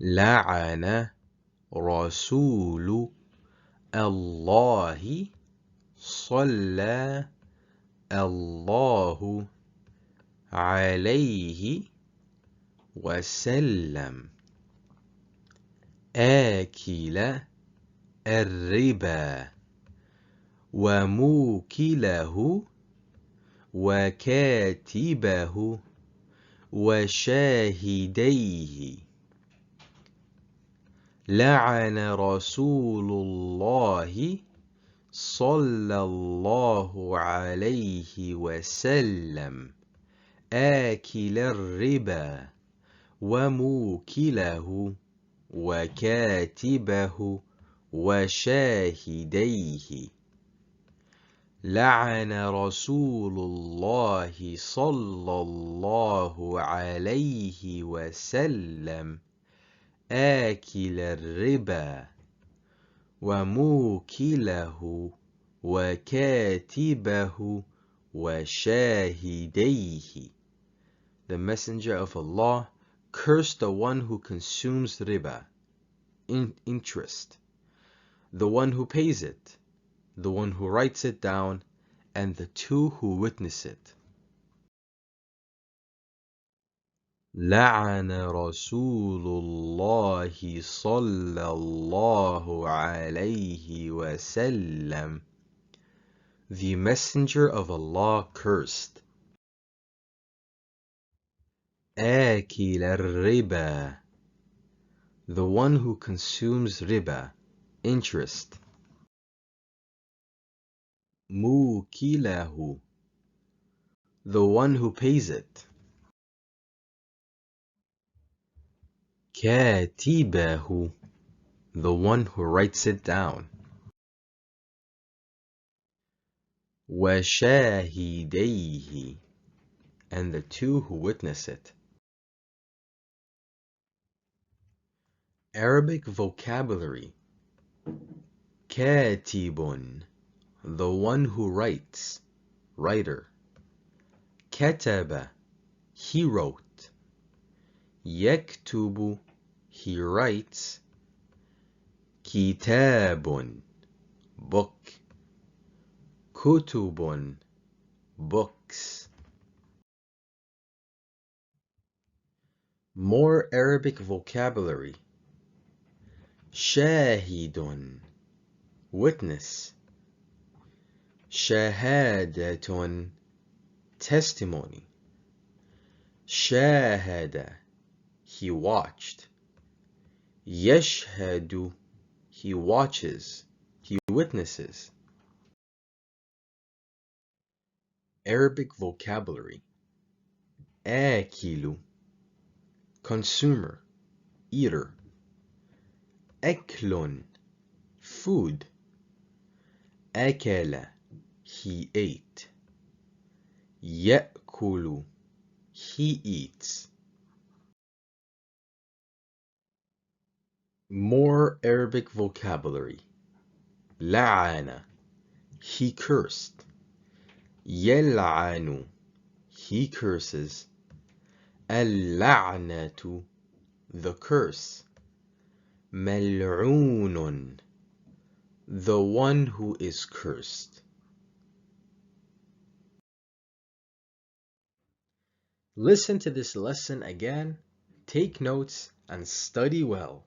لعن رسول الله صلى الله عليه وسلم آكل الربا وموكله وكاتبه وشاهديه. لعن رسول الله صلى الله عليه وسلم آكل الربا وموكله وكاتبه وشاهديه. لعن رسول الله صلى الله عليه وسلم آكل الربا وموكله وكاتبه وشاهديه. The Messenger of Allah cursed the one who consumes riba, interest, the one who pays it, the one who writes it down, and the two who witness it. لعن رسول الله صلى الله عليه وسلم. The Messenger of Allah cursed. آكل الربا, the one who consumes riba, interest. موكله, the one who pays it. كاتبه, the one who writes it down. وشاهديه, and the two who witness it. Arabic vocabulary. كاتب, the one who writes, writer. كتب, he wrote. يكتب, he writes. كتاب, book. كتب, books. More Arabic vocabulary. شاهد, witness. شهادة, testimony. شاهد, he watched. يشهد, he watches, he witnesses. Arabic vocabulary. آكل, consumer, eater. أكل, food. أكل, he ate. يأكل, he eats. More Arabic vocabulary. لعن, he cursed. يلعن, he curses. اللعنة, the curse. ملعون, the one who is cursed. Listen to this lesson again, take notes, and study well.